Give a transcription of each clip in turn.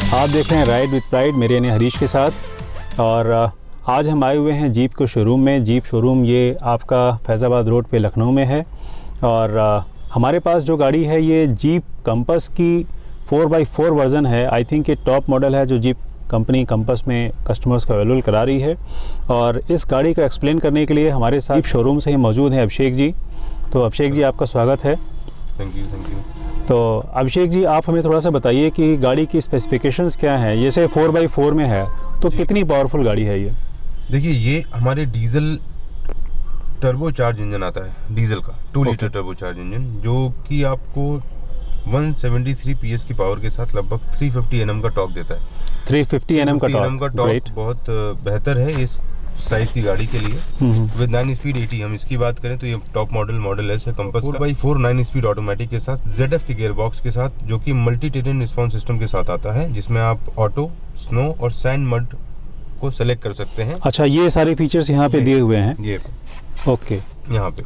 आप देख रहे हैं राइड विद प्राइड, मेरे यानी हरीश के साथ। और आज हम आए हुए हैं जीप के शोरूम में। जीप शोरूम ये आपका फैज़ाबाद रोड पे लखनऊ में है। और हमारे पास जो गाड़ी है ये जीप कंपस की 4x4 वर्ज़न है। आई थिंक ये टॉप मॉडल है जो जीप कंपनी कंपस में कस्टमर्स को अवेलेबल करा रही है। और इस गाड़ी को एक्सप्लेन करने के लिए हमारे साथ जीप शोरूम से ही मौजूद हैं अभिषेक जी। तो अभिषेक जी, आपका स्वागत है। Thank you. तो अभिषेक जी, आप हमें थोड़ा सा बताइए कि गाड़ी की स्पेसिफिकेशंस क्या हैं। जैसे 4x4 में है तो कितनी पावरफुल गाड़ी है ये? देखिए, ये हमारे डीजल टर्बो चार्ज इंजन आता है, डीजल का 2 लीटर टर्बो चार्ज इंजन, जो कि आपको 173 PS की पावर के साथ लगभग 350 Nm का टॉर्क देता है। 350 Nm का टॉर्क बहुत बेहतर है इस साइज की गाड़ी के लिए। विद 9 स्पीड 80 हम इसकी बात करें तो ये टॉप मॉडल है कंपस 4x4 9 स्पीड ऑटोमेटिक के साथ ZF के गियर बॉक्स के साथ, जो कि मल्टी टेरेन रिस्पॉन्स सिस्टम के साथ आता है, जिसमें आप ऑटो, स्नो और सैंड मड को सेलेक्ट कर सकते हैं। अच्छा, ये सारे फीचर्स यहाँ पे दिए हुए हैं। ये ओके, यहाँ पे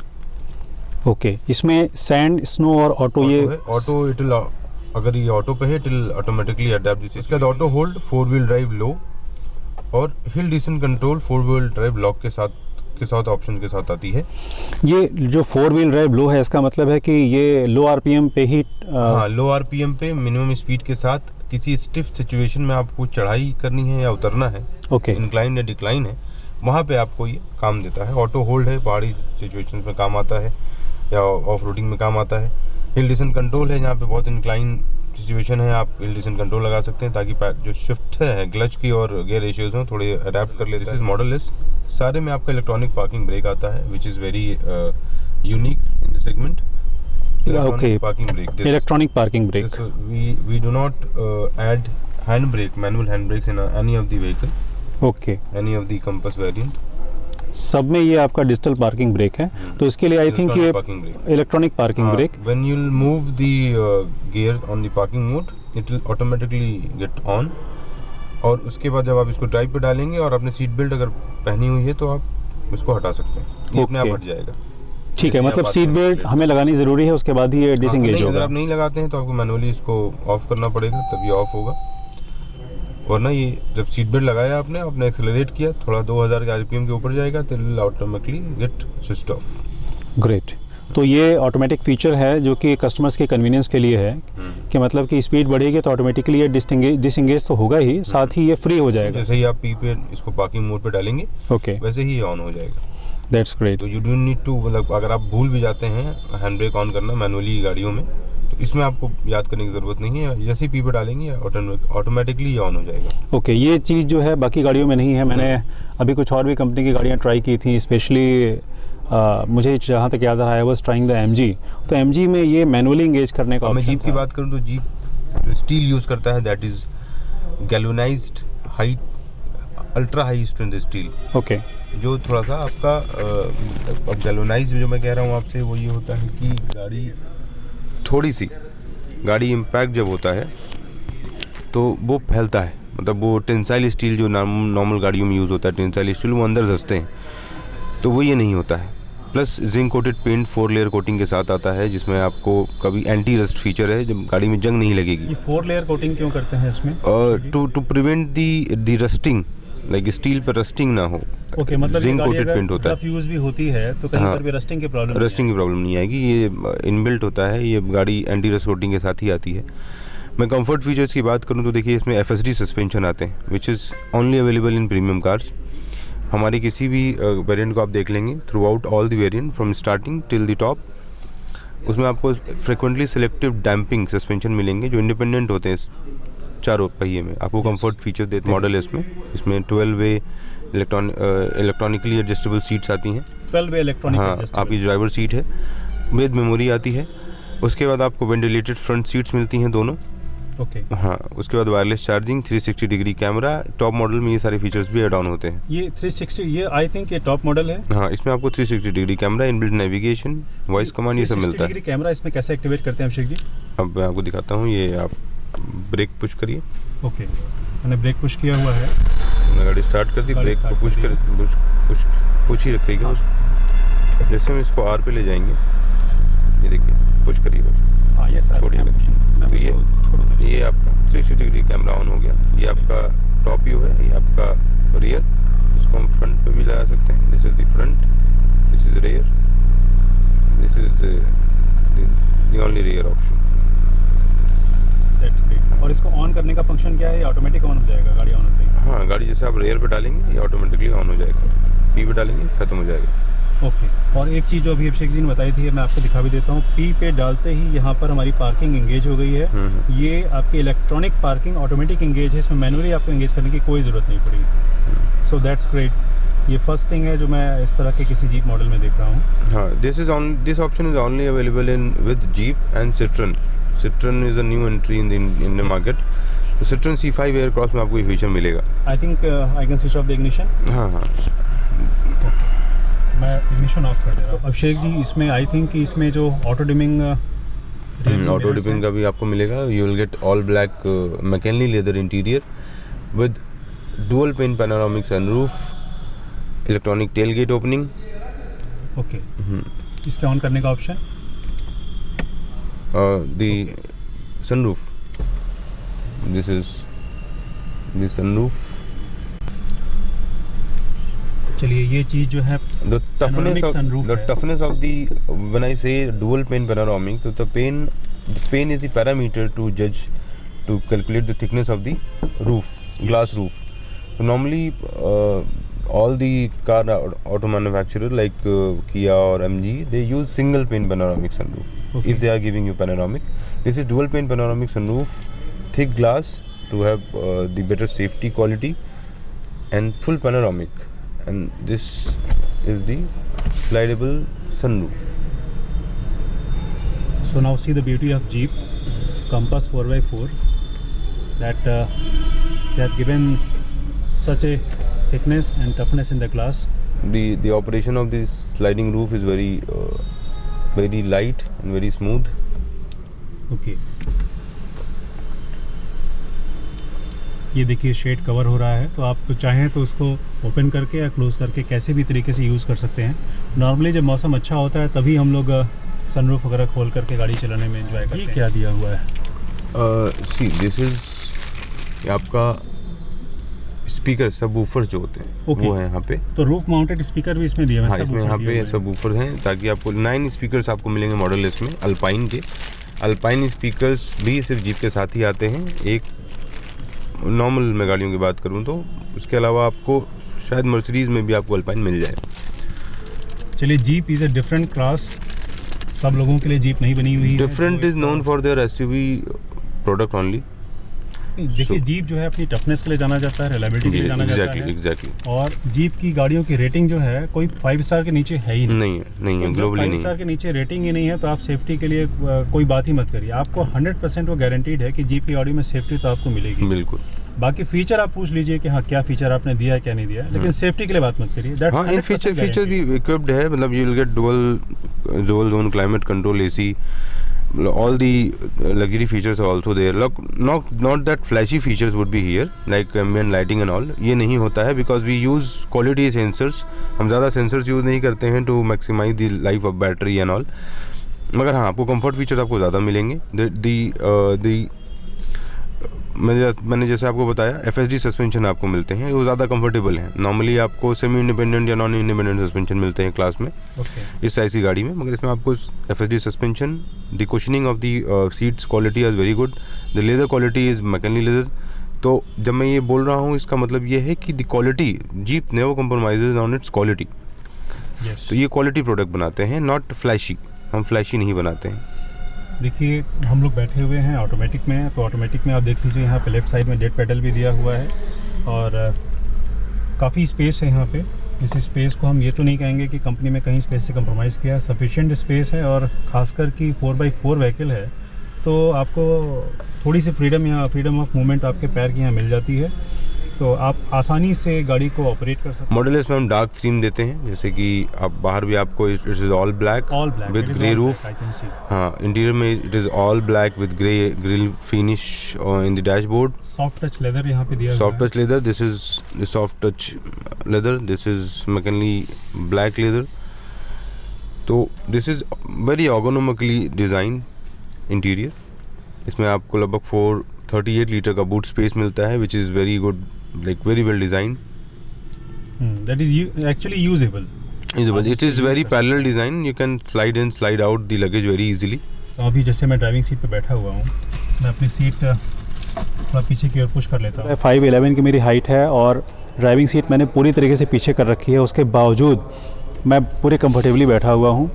ओके। इसमें सैंड, स्नो और ऑटो, ये ऑटो इट अगर ये ऑटो पे है it will automatically adapt this. इसके बाद ऑटो होल्ड, 4 व्हील ड्राइव लो और hill descent control 4 wheel drive lock के साथ ऑप्शन के साथ आती है। ये जो 4 व्हील ड्राइव लो है, इसका मतलब है कि ये लो आरपीएम पे ही हाँ, लो आरपीएम पे मिनिमम स्पीड के साथ किसी स्टिफ सिचुएशन में आपको चढ़ाई करनी है या उतरना है, ओके, इंक्लाइन या डिक्लाइन है, वहाँ पे आपको ये काम देता है। ऑटो होल्ड है, पहाड़ी सिचुएशन में काम आता है या ऑफ रोडिंग में काम आता है। हिल डिसेंट कंट्रोल है, जहाँ पे बहुत इंक्लाइन सिचुएशन है, आप हिल डिसेंट कंट्रोल लगा सकते हैं ताकि जो शिफ्ट है क्लच की और गियर रेशियोज में थोड़े अडेप्ट कर लेते हैं। मॉडल इस सारे में आपका इलेक्ट्रॉनिक पार्किंग ब्रेक आता है, which is very unique in the segment. Okay. Parking brake. Electronic parking brake. We do not add hand brake, manual hand brakes in any of the vehicle. Okay. Any of the Compass variant. सब में ये आपका digital parking brake है। तो इसके लिए I think ये electronic parking break. When you'll move the gear on the parking mode, it will automatically get on. और उसके बाद जब आप इसको ड्राइव पे डालेंगे और आपने सीट बेल्ट अगर पहनी हुई है तो आप इसको हटा सकते हैं, ये अपने आप हट जाएगा। ठीक है, मतलब सीट बेल्ट हमें लगानी ज़रूरी है, उसके बाद ही ये डिसएंगेज होगा। अगर आप नहीं लगाते हैं तो आपको मैनुअली इसको ऑफ करना पड़ेगा, तभी ऑफ होगा। वरना ये जब सीट बेल्ट लगाया आपने एक्सेलरेट किया, थोड़ा 2000 के आरपीएम के ऊपर जाएगा तो will automatically gate switched off. Great. तो ये ऑटोमेटिक फीचर है जो कि कस्टमर्स के कन्वीनियंस के लिए है कि मतलब कि स्पीड बढ़ेगी तो ऑटोमेटिकली ये डिसएंगेज तो होगा ही, साथ ही ये फ्री हो जाएगा। जैसे ही आप पी पे इसको पार्किंग मोड पे डालेंगे, ओके, वैसे ही ये ऑन हो जाएगा। That's great. तो यू डोंट नीड टू, मतलब अगर आप भूल भी जाते हैं हैंड ब्रेक ऑन करना मैनुअली गाड़ियों में, तो इसमें आपको याद करने की ज़रूरत नहीं है। जैसे ही पी पे डालेंगे ऑटोमेटिकली ये ऑन हो जाएगा। ओके, ये चीज़ जो है बाकी गाड़ियों में नहीं है। मैंने अभी कुछ और भी कंपनी की गाड़ियाँ ट्राई की थी, स्पेशली मुझे जहाँ तक याद रहा है वाज ट्राइंग द MG। तो MG में ये मैनुअली इंगेज करने का मैं जीप की बात करूँ तो जीप जो स्टील यूज़ करता है that is galvanized high ultra high strength steel. Okay, जो थोड़ा सा आपका अब गैल्वेनाइज्ड जो मैं कह रहा हूँ आपसे, वो ये होता है कि गाड़ी इम्पैक्ट जब होता है तो वो फैलता है, मतलब वो टेंसाइल स्टील जो नॉर्मल गाड़ियों में यूज़ होता है, टेंसाइल स्टील, वो अंदर धंसते हैं, तो वो ये नहीं होता है। Plus zinc coated paint 4 layer coating के साथ आता है, जिसमें आपको कभी एंटी रस्ट फीचर है, जब गाड़ी में जंग नहीं लगेगी। ये 4 लेयर कोटिंग क्यों करते हैं इसमें? To prevent the rusting, like steel पर रस्टिंग ना हो। ओके, मतलब जिंक कोटेड पेंट होता है, फ्यूज भी होती है तो कहीं पर भी रस्टिंग की प्रॉब्लम नहीं आएगी। ये इनबिल्ट होता है, ये गाड़ी एंटी रस्ट कोटिंग के साथ ही आती है। मैं कंफर्ट फीचर्स की बात करूँ तो देखिए, इसमें FSD सस्पेंशन आते हैं, which is only available in premium cars. हमारे किसी भी वेरिएंट को आप देख लेंगे, through out all the variant from starting till the top, उसमें आपको फ्रिक्वेंटली सिलेक्टिव डैम्पिंग सस्पेंशन मिलेंगे जो इंडिपेंडेंट होते हैं चारों पहिए में। आपको कंफर्ट फीचर देते हैं मॉडल इसमें 12 वे इलेक्ट्रॉनिकली एडजस्टेबल सीट्स आती हैं। 12 वे इलेक्ट्रॉनिक, हाँ, आपकी ड्राइवर सीट है, विद मेमोरी आती है। उसके बाद आपको वेंटिलेटेड फ्रंट सीट्स मिलती हैं दोनों। ओके, हाँ, उसके बाद wireless charging, 360 degree camera, top model में ये सारे फीचर्स भी ऐड ऑन होते हैं। ये 360, ये आई थिंक ये टॉप मॉडल है। हाँ, इसमें आपको 360 degree camera, inbuilt navigation, voice command, ये सब मिलता है। 360 डिग्री कैमरा इसमें कैसे एक्टिवेट करते हैं अभिषेक जी? अब मैं आपको दिखाता हूँ। ये आप ब्रेक पुश करिए। ओके, मैंने ब्रेक पुश किया हुआ है, मैंने गाड़ी स्टार्ट कर दी, ब्रेक को पुश ही रखिएगा। जैसे हम इसको R पे ले जाएंगे, ये देखिए पुश करिएगा, हाँ ये सर, छोड़िएगा, तो ये आपका 360 डिग्री कैमरा वाला ऑन हो गया। ये आपका टॉप व्यू है, ये आपका रियर, इसको हम फ्रंट पे भी लगा सकते हैं। This is the front, this is rear, this is the only rear option. That's great. और इसको ऑन करने का फंक्शन क्या है? ऑटोमेटिक ऑन हो जाएगा गाड़ी ऑन होते ही? हाँ, गाड़ी जैसे आप रियर पे डालेंगे ये ऑटोमेटिकली ऑन हो जाएगा, पी पे डालेंगे खत्म हो जाएगा। ओके। और एक चीज़ जो अभी अभिषेक जी ने बताई थी मैं आपको दिखा भी देता हूँ, पी पे डालते ही यहाँ पर हमारी पार्किंग एंगेज हो गई है। ये आपकी इलेक्ट्रॉनिक पार्किंग ऑटोमेटिक एंगेज है, इसमें मैनुअली आपको एंगेज करने की कोई ज़रूरत नहीं पड़ी। So that's great. ये फर्स्ट थिंग है जो मैं इस तरह के किसी जीप मॉडल में देख रहा हूँ। हाँ, this option is only available in with jeep and सिट्रन। सिट्रन is a new entry in the market. तो सिट्रन C5 एयरक्रॉस में आपको ये फीचर मिलेगा। I think I can switch off the ignition. हाँ हाँ, मैं इग्निशन ऑफ कर दे रहा हूँ। अभिषेक जी, इसमें आई थिंक कि इसमें जो ऑटो डिमिंग ऑटो डिपिंग का भी आपको मिलेगा। You will get all black mechanically leather interior with dual pane panoramic sunroof, electronic tail gate opening. Okay. इसके ऑन करने का option? The sunroof, this is the sunroof. चलिए, ये चीज़ जो है The Panoramic sunroof है। toughness of the, when I say dual pane panoramic, so the pane is the parameter to judge, to calculate the thickness of the roof, glass roof. So normally all the car auto manufacturer like Kia or MG, they use single pane panoramic sunroof. Okay. If they are giving you panoramic, this is dual pane panoramic sunroof, thick glass to have the better safety quality, and full panoramic. And this is the slidable sunroof. So now see the beauty of Jeep Compass 4x4, that they have given such a thickness and toughness in the glass. The operation of this sliding roof is very light and very smooth. Okay. ये देखिए shade cover हो रहा है, तो आप चाहें तो उसको ओपन करके या क्लोज करके कैसे भी तरीके से यूज़ कर सकते हैं। नॉर्मली जब मौसम अच्छा होता है तभी हम लोग सनरूफ वगैरह खोल करके गाड़ी चलाने में एंजॉय करते हैं। ये क्या दिया हुआ है? सी दिस इज आपका स्पीकर, सब वूफर्स जो होते हैं वो है यहाँ पे। तो रूफ माउंटेड स्पीकर भी इसमें दिया हुआ है? हाँ, इसमें यहाँ पे सब वूफर्स हैं, ताकि आपको 9 स्पीकर्स आपको मिलेंगे मॉडल लिस्ट में अल्पाइन के। अल्पाइन स्पीकर्स भी सिर्फ जीप के साथ ही आते हैं। एक नॉर्मल में गाड़ियों की बात करूं तो उसके अलावा आपको शायद मर्सिडीज़ में भी आपको अल्पाइन मिल जाए। चलिए, jeep is a different class, सब लोगों के लिए जीप नहीं बनी हुई है। Different is known for their SUV product only. देखिए, जीप जो है अपनी टफनेस के लिए जाना जाता है, रिलायबिलिटी के लिए जाना जाता है। एग्जैक्टली। और जीप की गाड़ियों की रेटिंग जो है कोई 5 स्टार के नीचे है ही नहीं है, ग्लोबली नहीं 5 स्टार के नीचे रेटिंग ही नहीं है, तो आप सेफ्टी के लिए कोई बात ही मत करिए। आपको 100% वो गारंटीड है कि जीप की गाड़ी में सेफ्टी तो आपको मिलेगी। बिल्कुल। बाकी फीचर आप पूछ लीजिए कि हाँ क्या फीचर आपने दिया है क्या नहीं दिया है, लेकिन सेफ्टी के लिए बात मत करिए। हाँ, इन फीचर भी इक्विप्ड है, मतलब you will gate dual zone climate control AC, all the luxury features are also there. Not that flashy features would be here like ambient lighting and all. ये नहीं होता है because we use quality sensors. हम ज़्यादा sensors use नहीं करते हैं to maximize the life of battery and all. मगर हाँ, आपको comfort features आपको ज़्यादा मिलेंगे। मैंने जैसे आपको बताया FSD सस्पेंशन आपको मिलते हैं, वो ज़्यादा कंफर्टेबल हैं। नॉर्मली आपको सेमी इंडिपेंडेंट या नॉन इंडिपेंडेंट सस्पेंशन मिलते हैं क्लास में इस साइज की गाड़ी में, मगर इसमें आपको FSD suspension. The cushioning of the seats quality is very good. The leather quality is mechanical leather. तो जब मैं ये बोल रहा हूँ इसका मतलब ये है कि the quality, jeep never compromises on it's quality. तो ये क्वालिटी प्रोडक्ट बनाते हैं, नॉट फ्लैशी। हम फ्लैशी नहीं बनाते हैं। देखिए, हम लोग बैठे हुए हैं ऑटोमेटिक में, तो ऑटोमेटिक में आप देख लीजिए यहाँ पे लेफ्ट साइड में डेड पेडल भी दिया हुआ है और काफ़ी स्पेस है यहाँ पे। इस स्पेस को हम ये तो नहीं कहेंगे कि कंपनी में कहीं स्पेस से कंप्रोमाइज़ किया है, सफिशिएंट स्पेस है। और ख़ासकर कि 4x4 व्हीकल है तो आपको थोड़ी सी फ्रीडम ऑफ मूवमेंट आपके पैर की यहाँ मिल जाती है, तो आप आसानी से गाड़ी को ऑपरेट कर सकते हैं। मॉडल इसमें हम डार्क थीम देते हैं, जैसे कि आप बाहर भी आपको it is all black with grey roof. हाँ, इंटीरियर में it is all black with grille finish in the dashboard. Soft touch leather यहाँ पे दिया, soft touch leather. This is soft touch leather, this is mechanically black leather. तो this is very ergonomically design interior. इसमें आपको लगभग 38 litre का boot space मिलता है, which is very good, like very well design. That is actually usable. It is very parallel design. You can slide in, slide out the luggage very easily. तो अभी जैसे मैं ड्राइविंग सीट पे बैठा हुआ हूँ, मैं अपनी सीट थोड़ा पीछे की ओर पुश कर लेता हूँ. 5'11" की मेरी हाइट है और ड्राइविंग सीट मैंने पूरी तरीके से पीछे कर रखी है. उसके बावजूद मैं पूरे कंफर्टेबली बैठा हुआ हूँ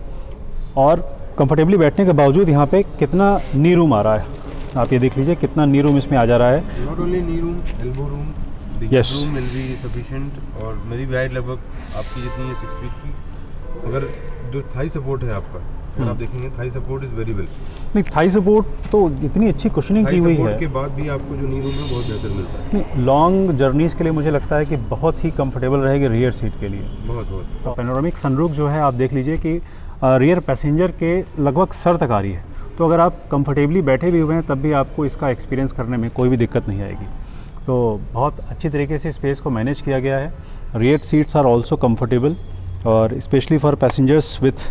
और कंफर्टेबली बैठने के बावजूद यहाँ पे कितना नी रूम आ रहा है. आप ये देख लीजिए कितना नी रूम इसमें आ जा रहा है. Not only knee room, elbow room, the Yes. room will be sufficient. और मेरी भी हाइट लगभग आपकी जितनी है 6 फीट की. अगर जो थाई सपोर्ट है आपका, अगर आप देखेंगे Thai support is very well. नहीं, थाई सपोर्ट तो इतनी अच्छी कुशनिंग की हुई है. सपोर्ट के बाद भी आपको जो नी रूम है बहुत बेहतर मिलता है. नहीं, लॉन्ग जर्नीज़ के लिए मुझे लगता है कि बहुत ही कंफर्टेबल रहेगी रियर सीट के लिए. बहुत. पैनोरामिक सनरूफ जो है आप देख लीजिए कि रियर पैसेंजर के लगभग सर तक आ रही है. तो अगर आप कंफर्टेबली बैठे भी हुए हैं तब भी आपको इसका एक्सपीरियंस करने में कोई भी दिक्कत नहीं आएगी. तो बहुत अच्छी तरीके से स्पेस को मैनेज किया गया है. Rear seats are also comfortable और specially for passengers with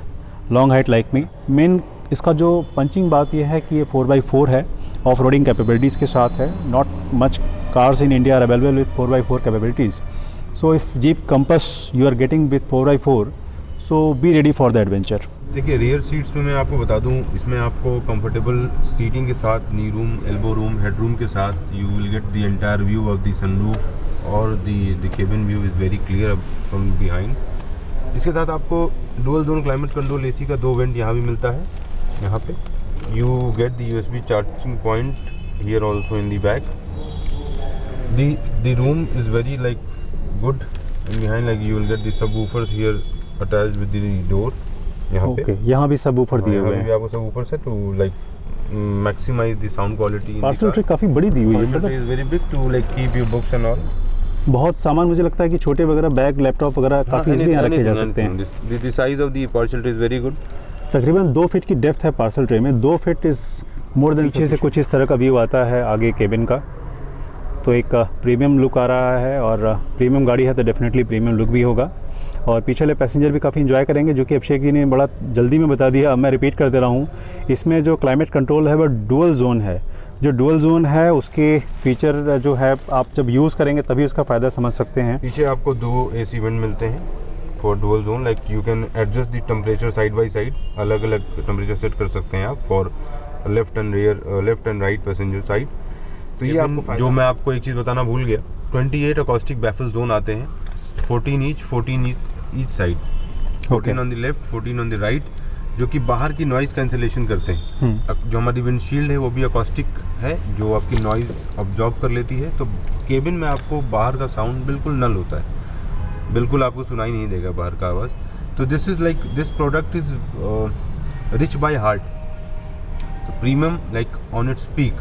long height like me. Main इसका जो पंचिंग बात यह है कि ये 4x4 है, ऑफ रोडिंग कैपेबिलिटीज़ के साथ है. Not much cars in India are available with 4x4 capabilities. So if Jeep Compass you are getting with 4x4, so be ready for the adventure. देखिए रियर सीट्स में मैं आपको बता दूं, इसमें आपको कंफर्टेबल सीटिंग के साथ knee room, elbow room, head room के साथ you will get the entire view of the sunroof और the cabin view is very clear from behind. इसके साथ आपको dual zone climate control AC का 2 वेंट यहाँ भी मिलता है. यहाँ पे you get the USB charging point here also in the back. The room is very like good in behind, like you will get the subwoofers here attached with the door. यहाँ पे यहाँ भी सबवूफर दिए हुए हैं. आपको subwoofer से to like maximize the sound quality. Parcel tray काफ़ी बड़ी दी हुई है. मतलब is very big to like keep your books and all. बहुत सामान मुझे लगता है कि छोटे वगैरह बैग, लैपटॉप वगैरह काफ़ी इजीली यहाँ रखे जा सकते हैं. The size of the parcel tray is very good. तकरीबन 2 फीट की डेप्थ है पार्सल ट्रे में. 2 फीट इज़ मोर देन. पीछे से कुछ इस तरह का व्यू आता है आगे केबिन का. तो एक प्रीमियम लुक आ रहा है और प्रीमियम गाड़ी है तो डेफिनेटली प्रीमियम लुक भी होगा. और पीछे वाले पैसेंजर भी काफ़ी इन्जॉय करेंगे, जो कि अभिषेक जी ने बड़ा जल्दी में बता दिया. अब मैं रिपीट कर दे रहा हूँ, इसमें जो क्लाइमेट कंट्रोल है वो डुअल जोन है. जो डुअल जोन है उसके फीचर जो है आप जब यूज़ करेंगे तभी उसका फ़ायदा समझ सकते हैं. पीछे आपको 2 AC वेंट मिलते हैं for dual zone. Like you can adjust the temperature side by side. अलग अलग टेम्परेचर सेट कर सकते हैं आप for left and right passenger side. तो ये आपको जो मैं आपको एक चीज़ बताना भूल गया, 28 अकॉस्टिक बैफल जोन आते हैं, 14 each side. 14 on the left, 14 on the right, जो कि बाहर की नॉइज़ कैंसिलेशन करते हैं. जो हमारी विंडशील्ड है वो भी अकॉस्टिक है, जो आपकी नॉइज़ ऑब्जॉर्व कर लेती है. तो केबिन में आपको बाहर का साउंड बिल्कुल नल होता है, बिल्कुल आपको सुनाई नहीं देगा बाहर का आवाज़. तो this product is rich by heart. तो premium like on its peak.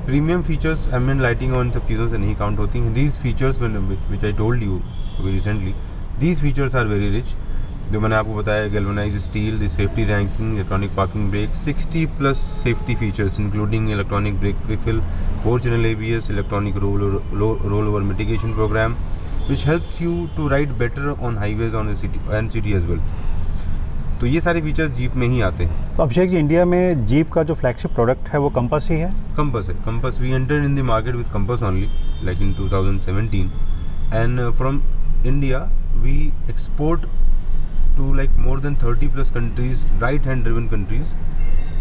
Premium features ambient lighting और इन सब चीज़ों से नहीं काउंट होती हैं. These features which I told you recently, these features are very rich. जो मैंने आपको बताया, galvanised steel, the safety ranking, electronic parking brake, 60+ safety features including electronic brake refill, 4 channel ABS, electronic roll over mitigation programme, which helps you to ride better on highways on city as well. तो ये सारे features jeep में ही आते हैं. तो Abhishek ji, India में jeep का जो फ्लैगशिप प्रोडक्ट है वो कंपस ही है. कंपस है. Compass, we entered in the market with Compass only, like in 2017, and from India we export to like more than 30+ countries, right hand driven countries,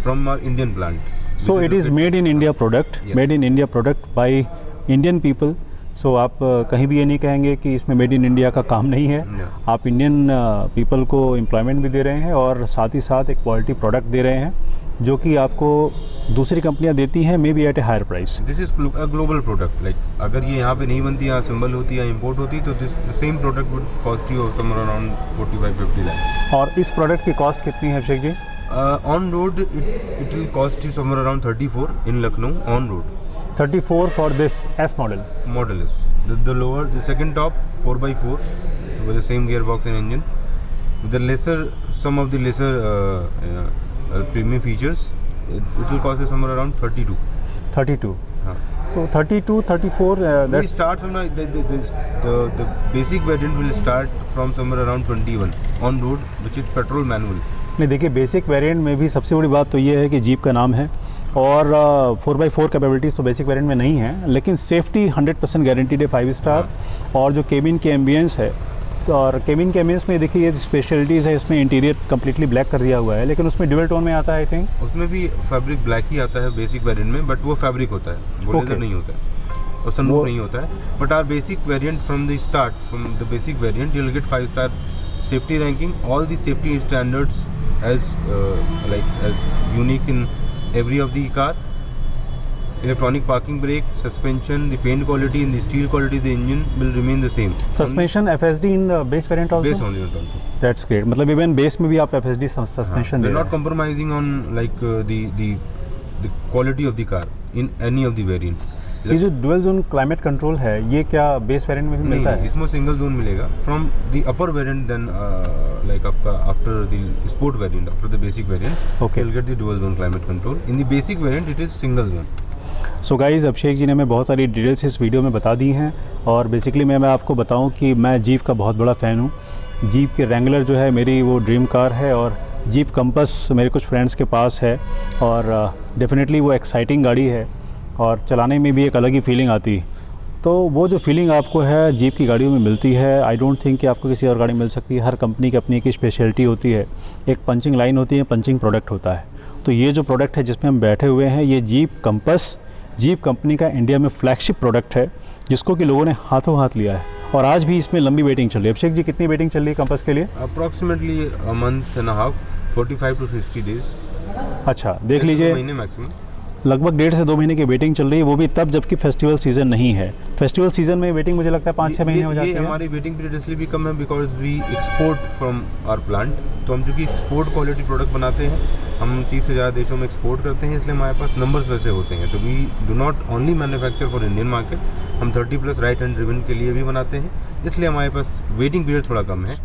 from our Indian plant. So it is made in India product. Yeah. Made in India product by Indian people. So आप कहीं भी ये नहीं कहेंगे कि इसमें made in India का काम नहीं है. आप इंडियन पीपल को एम्प्लॉयमेंट भी दे रहे हैं और साथ ही साथ एक क्वालिटी प्रोडक्ट दे रहे हैं जो कि आपको दूसरी कंपनियां देती हैं, maybe at a higher price. This is a global product. Like अगर ये यहाँ पे नहीं बनती, यहाँ असेंबल होती या इंपोर्ट होती, तो this same product would cost you somewhere around 45-50 lakh. और इस प्रोडक्ट की कॉस्ट कितनी है Abhishek ji? On road it will cost you somewhere around 34 in Lucknow on road. 34 for this S model. Model is the lower, the second top 4x4 with the same gearbox and engine, with the lesser, some of the lesser premium features. It will cost you somewhere around 32. 32. So 32, 34. We start from the basic variant will start from somewhere around 21 on road, which is petrol manual. नहीं, देखिए basic variant में भी सबसे बड़ी बात तो ये है कि जीप का नाम है और 4x4 कैपेबिलिटीज़ तो बेसिक वेरिएंट में नहीं है, लेकिन सेफ्टी 100% गारंटीड है 5 स्टार। और जो केबिन के एम्बियंस है, तो और केबिन के एम्बियंस में देखिए ये स्पेशलिटीज़ है, इसमें इंटीरियर कम्प्लीटली ब्लैक कर दिया हुआ है, लेकिन उसमें ड्यूअल टोन में आता है आई थिंक। उसमें भी फैब्रिक ब्लैक ही आता है बेसिक वेरिएंट में, बट वो फैब्रिक होता है, वो लेदर नहीं होता है और सनरूफ नहीं होता है। But our basic variant from the start, from the basic variant you will get 5 star safety ranking, all the safety standards as unique in every of the car. Electronic parking brake, suspension, the paint quality and the steel quality of the engine will remain the same. Suspension FSD in the base variant also? Base only also. That's great. मतलब even base में भी आप FSD suspension दे रहे हैं. They're not compromising on like the quality of the car in any of the variant. ये जो dual zone climate control है, ये क्या बेस वेरिएंट में भी मिलता है? इसमें सिंगल जोन मिलेगा from the upper variant, then like आपका after the sport variant, after the basic variant okay, you will get the dual zone climate control. In the basic variant it is single zone. So guys, Abhishek ji ने हमें बहुत सारी details इस video में बता दी हैं, और बेसिकली मैं आपको बताऊं कि मैं जीप का बहुत बड़ा फ़ैन हूं। जीप के रेंगुलर जो है मेरी वो ड्रीम कार है, और जीप कंपस मेरे कुछ फ्रेंड्स के पास है, और डेफिनेटली वो एक्साइटिंग गाड़ी है और चलाने में भी एक अलग ही फीलिंग आती। तो वो जो फीलिंग आपको है जीप की गाड़ियों में मिलती है, आई डोंट थिंक कि आपको किसी और गाड़ी में मिल सकती है। हर कंपनी की अपनी एक स्पेशलिटी होती है, एक पंचिंग लाइन होती है, पंचिंग प्रोडक्ट होता है। तो ये जो प्रोडक्ट है जिसमें हम बैठे हुए हैं, ये जीप कंपस जीप कंपनी का इंडिया में फ्लैगशिप प्रोडक्ट है, जिसको कि लोगों ने हाथों हाथ लिया है, और आज भी इसमें लंबी वेटिंग चल रही है। अभिषेक जी, कितनी वेटिंग चल रही है कंपस के लिए? Approximately a month and half, 45 to 60 days. अच्छा, देख लीजिए, महीने मैक्सिमम, लगभग 1.5 से 2 महीने की वेटिंग चल रही है, वो भी तब जबकि फेस्टिवल सीज़न नहीं है। फेस्टिवल सीज़न में वेटिंग मुझे लगता है 5-6 महीने हो जाती है। हमारी वेटिंग पीरियड इसलिए भी कम है because we export from our plant. तो हम चूँकि एक्सपोर्ट क्वालिटी प्रोडक्ट बनाते हैं, हम 30 से ज़्यादा देशों में एक्सपोर्ट करते हैं, इसलिए हमारे पास नंबर्स वैसे होते हैं। तो we do not only manufacture for Indian market, हम 30+ राइट एंड ड्रिवन के लिए भी बनाते हैं, इसलिए हमारे पास वेटिंग पीरियड थोड़ा कम है।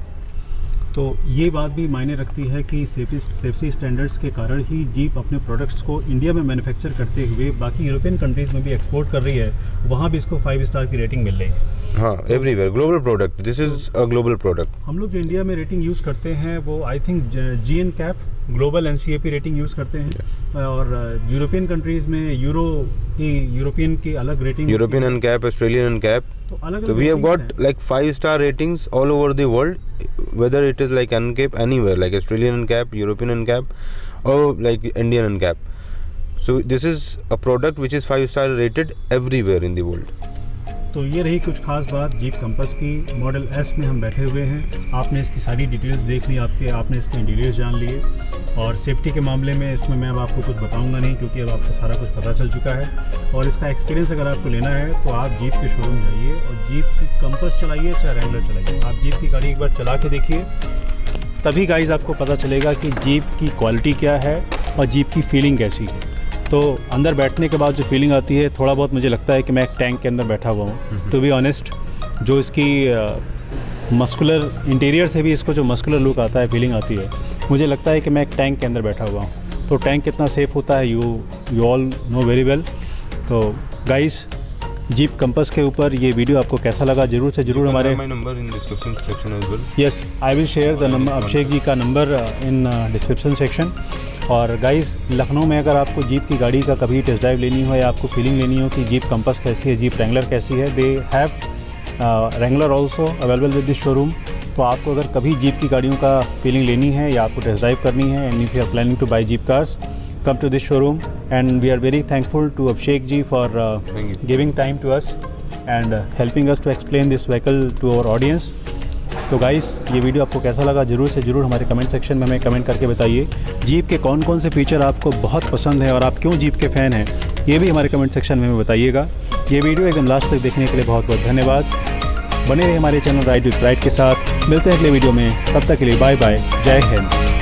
तो ये बात भी मायने रखती है कि सेफ्टी स्टैंडर्ड्स के कारण ही जीप अपने प्रोडक्ट्स को इंडिया में मैन्युफैक्चर करते हुए बाकी यूरोपियन कंट्रीज़ में भी एक्सपोर्ट कर रही है, वहाँ भी इसको 5 स्टार की रेटिंग मिल रही है। हाँ, everywhere global product, this is a global product. हम लोग जो इंडिया में रेटिंग यूज़ करते हैं वो I think GN cap global NCAP rating use करते हैं, और यूरोपियन कंट्रीज़ में यूरोपियन की अलग rating, European NCAP, Australian NCAP. So we have got like 5-star ratings all over the world, whether it is like NCAP anywhere, like Australian NCAP, European NCAP, or like Indian NCAP. So this is a product which is 5-star rated everywhere in the world. तो ये रही कुछ खास बात jeep compass की। Model S में हम बैठे हुए हैं, आपने इसकी सारी डिटेल्स देख ली, आपने इसके इंटीरियर्स जान लिए, और सेफ्टी के मामले में इसमें मैं अब आपको कुछ बताऊंगा नहीं, क्योंकि अब आपको सारा कुछ पता चल चुका है। और इसका एक्सपीरियंस अगर आपको लेना है तो आप जीप के शोरूम जाइए और जीप की कंपस चलाइए, चाहे रेंगुलर चलाइए, आप जीप की गाड़ी एक बार चला के देखिए, तभी गाइस आपको पता चलेगा कि जीप की क्वालिटी क्या है और जीप की फीलिंग कैसी है। तो अंदर बैठने के बाद जो फीलिंग आती है, थोड़ा बहुत मुझे लगता है कि मैं एक टैंक के अंदर बैठा हुआ हूँ। टू बी ऑनेस्ट, जो इसकी मस्कुलर इंटीरियर से भी इसको जो मस्कुलर लुक आता है, फीलिंग आती है, मुझे लगता है कि मैं एक टैंक के अंदर बैठा हुआ हूँ। तो टैंक कितना सेफ़ होता है you all know very well. तो गाइस, जीप कंपस के ऊपर ये वीडियो आपको कैसा लगा, जरूर से ज़रूर हमारे yes, I will share the number, Abhishek ji का नंबर इन डिस्क्रिप्शन सेक्शन। और गाइस, लखनऊ में अगर आपको जीप की गाड़ी का कभी टेस्ट ड्राइव लेनी हो या आपको फीलिंग लेनी हो कि जीप कंपस कैसी है, जीप रेंगुलर कैसी है, they have regular also available with this showroom. तो आपको अगर कभी जीप की गाड़ियों का फीलिंग लेनी है या आपको टेस्ट ड्राइव करनी है, and if you are planning to buy Jeep cars, come to this showroom, and we are very thankful to Abhishek ji for giving time to us and helping us to explain this vehicle to our audience. तो guys, ये video आपको कैसा लगा, ज़रूर से ज़रूर हमारे comment section में हमें कमेंट करके बताइए। जीप के कौन कौन से फीचर आपको बहुत पसंद है और आप क्यों जीप के फ़ैन हैं, ये भी हमारे कमेंट सेक्शन में हमें बताइएगा। ये वीडियो एकदम लास्ट तक देखने के लिए बहुत बहुत धन्यवाद। बने रहिए हमारे चैनल राइड विद राइड के साथ। मिलते हैं अगले वीडियो में, तब तक के लिए बाय बाय, जय हिंद।